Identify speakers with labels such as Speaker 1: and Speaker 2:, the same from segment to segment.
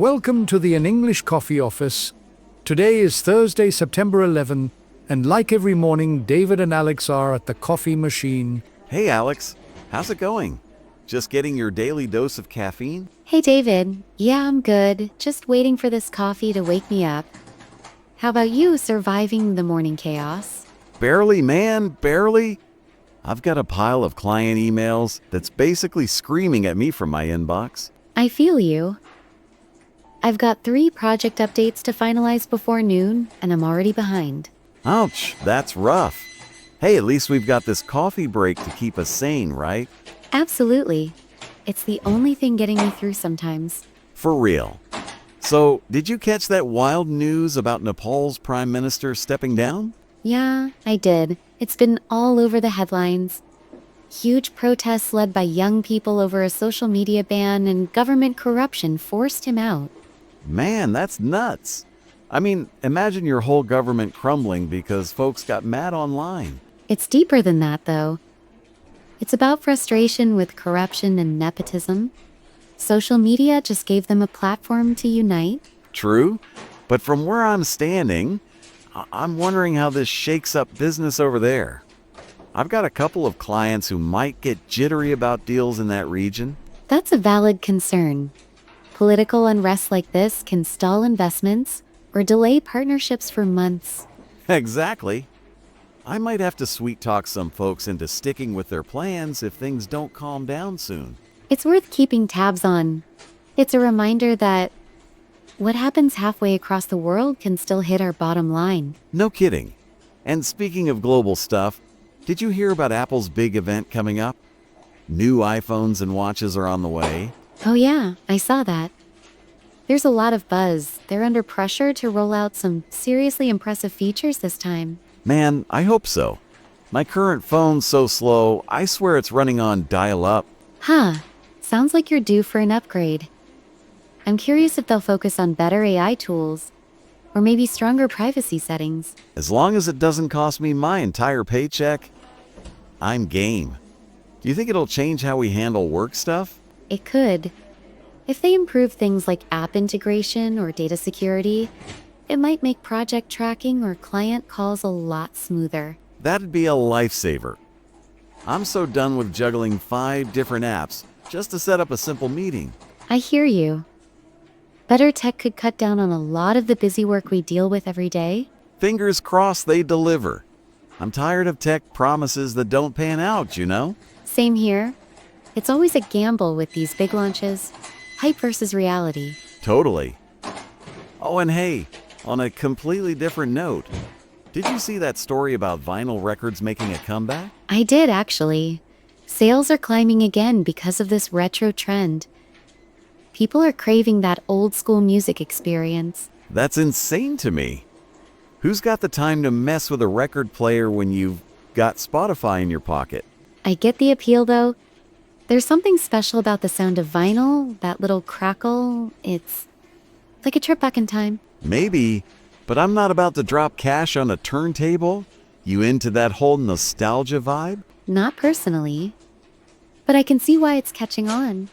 Speaker 1: Welcome to the An English Coffee Office. Today is Thursday, September 11, and like every morning, David and Alex are at the coffee machine.
Speaker 2: Hey Alex, how's it going? Just getting your daily dose of caffeine?
Speaker 3: Hey David, yeah, I'm good. Just waiting for this coffee to wake me up. How about you, surviving the morning chaos?
Speaker 2: Barely, man, barely. I've got a pile of client emails that's basically screaming at me from my inbox.
Speaker 3: I feel you. I've got 3 project updates to finalize before noon, and I'm already behind.
Speaker 2: Ouch, that's rough. Hey, at least we've got this coffee break to keep us sane, right?
Speaker 3: Absolutely. It's the only thing getting me through sometimes.
Speaker 2: For real. So, did you catch that wild news about Nepal's prime minister stepping down?
Speaker 3: Yeah, I did. It's been all over the headlines. Huge protests led by young people over a social media ban and government corruption forced him out.
Speaker 2: Man, that's nuts. I mean, imagine your whole government crumbling because folks got mad online.
Speaker 3: It's deeper than that, though. It's about frustration with corruption and nepotism. Social media just gave them a platform to unite.
Speaker 2: True, but from where I'm standing, I'm wondering how this shakes up business over there. I've got a couple of clients who might get jittery about deals in that region.
Speaker 3: That's a valid concern. Political unrest like this can stall investments or delay partnerships for months.
Speaker 2: Exactly. I might have to sweet talk some folks into sticking with their plans if things don't calm down soon.
Speaker 3: It's worth keeping tabs on. It's a reminder that what happens halfway across the world can still hit our bottom line.
Speaker 2: No kidding. And speaking of global stuff, did you hear about Apple's big event coming up? New iPhones and watches are on the way.
Speaker 3: Oh yeah, I saw that. There's a lot of buzz. They're under pressure to roll out some seriously impressive features this time.
Speaker 2: Man, I hope so. My current phone's so slow, I swear it's running on dial-up.
Speaker 3: Huh, sounds like you're due for an upgrade. I'm curious if they'll focus on better AI tools, or maybe stronger privacy settings.
Speaker 2: As long as it doesn't cost me my entire paycheck, I'm game. Do you think it'll change how we handle work stuff?
Speaker 3: It could. If they improve things like app integration or data security, it might make project tracking or client calls a lot smoother.
Speaker 2: That'd be a lifesaver. I'm so done with juggling 5 different apps just to set up a simple meeting.
Speaker 3: I hear you. Better tech could cut down on a lot of the busy work we deal with every day.
Speaker 2: Fingers crossed they deliver. I'm tired of tech promises that don't pan out, you know?
Speaker 3: Same here. It's always a gamble with these big launches. Hype versus reality.
Speaker 2: Totally. Oh, and hey, on a completely different note, did you see that story about vinyl records making a comeback?
Speaker 3: I did, actually. Sales are climbing again because of this retro trend. People are craving that old school music experience.
Speaker 2: That's insane to me. Who's got the time to mess with a record player when you've got Spotify in your pocket?
Speaker 3: I get the appeal, though. There's something special about the sound of vinyl, that little crackle. It's like a trip back in time.
Speaker 2: Maybe, but I'm not about to drop cash on a turntable. You into that whole nostalgia vibe?
Speaker 3: Not personally, but I can see why it's catching on.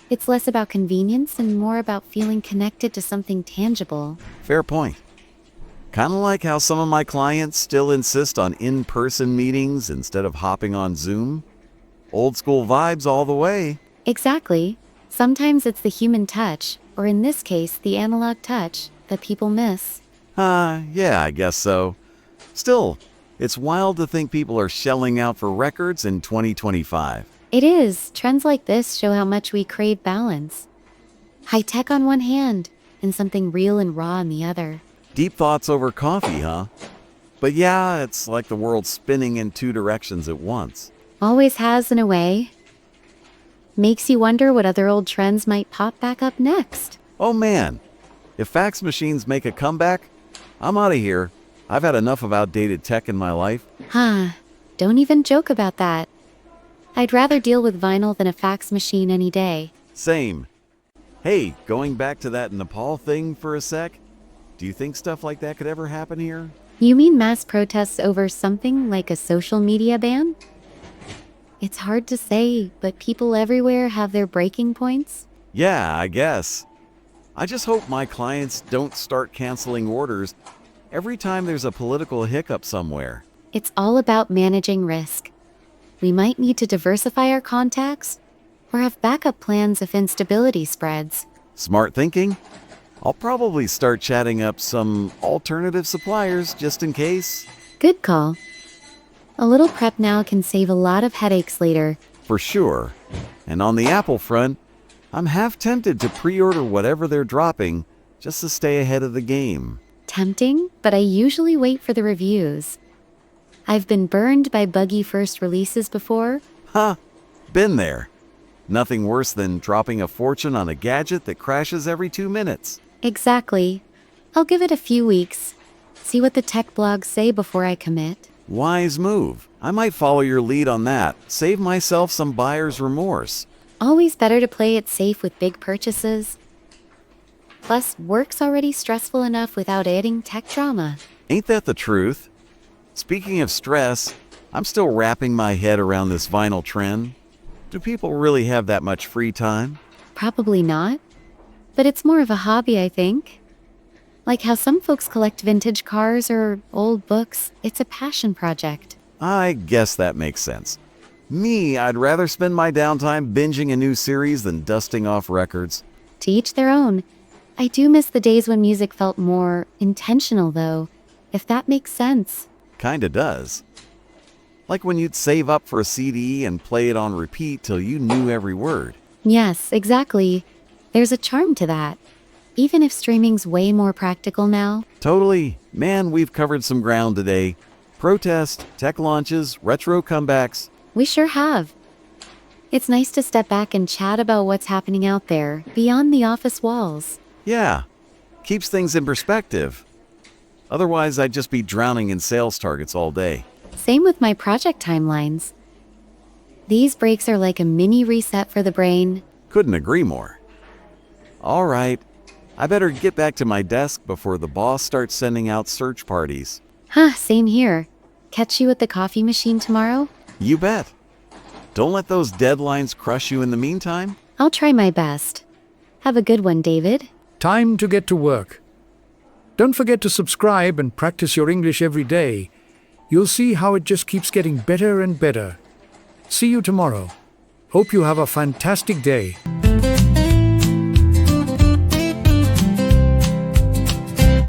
Speaker 3: It's less about convenience and more about feeling connected to something tangible.
Speaker 2: Fair point. Kind of like how some of my clients still insist on in-person meetings instead of hopping on Zoom. Old school vibes all the way.
Speaker 3: Exactly. Sometimes it's the human touch, or in this case, the analog touch, that people miss.
Speaker 2: Yeah, I guess so. Still, it's wild to think people are shelling out for records in 2025.
Speaker 3: It is. Trends like this show how much we crave balance. High tech on one hand, and something real and raw on the other.
Speaker 2: Deep thoughts over coffee, huh? But yeah, it's like the world's spinning in 2 directions at once.
Speaker 3: Always has in a way. Makes you wonder what other old trends might pop back up next.
Speaker 2: Oh man, if fax machines make a comeback, I'm out of here. I've had enough of outdated tech in my life.
Speaker 3: Don't even joke about that. I'd rather deal with vinyl than a fax machine any day.
Speaker 2: Same. Hey, going back to that Nepal thing for a sec, do you think stuff like that could ever happen here?
Speaker 3: You mean mass protests over something like a social media ban? It's hard to say, but people everywhere have their breaking points.
Speaker 2: Yeah, I guess. I just hope my clients don't start canceling orders every time there's a political hiccup somewhere.
Speaker 3: It's all about managing risk. We might need to diversify our contacts or have backup plans if instability spreads.
Speaker 2: Smart thinking? I'll probably start chatting up some alternative suppliers just in case.
Speaker 3: Good call. A little prep now can save a lot of headaches later.
Speaker 2: For sure. And on the Apple front, I'm half tempted to pre-order whatever they're dropping just to stay ahead of the game.
Speaker 3: Tempting, but I usually wait for the reviews. I've been burned by buggy first releases before.
Speaker 2: Huh, been there. Nothing worse than dropping a fortune on a gadget that crashes every 2 minutes.
Speaker 3: Exactly. I'll give it a few weeks. See what the tech blogs say before I commit.
Speaker 2: Wise move. I might follow your lead on that. Save myself some buyer's remorse.
Speaker 3: Always better to play it safe with big purchases. Plus, work's already stressful enough without adding tech drama.
Speaker 2: Ain't that the truth? Speaking of stress, I'm still wrapping my head around this vinyl trend. Do people really have that much free time?
Speaker 3: Probably not. But it's more of a hobby, I think. Like how some folks collect vintage cars or old books, it's a passion project.
Speaker 2: I guess that makes sense. Me, I'd rather spend my downtime binging a new series than dusting off records.
Speaker 3: To each their own. I do miss the days when music felt more intentional, though, if that makes sense.
Speaker 2: Kinda does. Like when you'd save up for a CD and play it on repeat till you knew every word.
Speaker 3: Yes, exactly. There's a charm to that. Even if streaming's way more practical now.
Speaker 2: Totally. Man, we've covered some ground today. Protest, tech launches, retro comebacks.
Speaker 3: We sure have. It's nice to step back and chat about what's happening out there, beyond the office walls.
Speaker 2: Yeah, keeps things in perspective. Otherwise, I'd just be drowning in sales targets all day.
Speaker 3: Same with my project timelines. These breaks are like a mini reset for the brain.
Speaker 2: Couldn't agree more. All right, I better get back to my desk before the boss starts sending out search parties.
Speaker 3: Huh, same here. Catch you at the coffee machine tomorrow?
Speaker 2: You bet. Don't let those deadlines crush you in the meantime.
Speaker 3: I'll try my best. Have a good one, David.
Speaker 1: Time to get to work. Don't forget to subscribe and practice your English every day. You'll see how it just keeps getting better and better. See you tomorrow. Hope you have a fantastic day.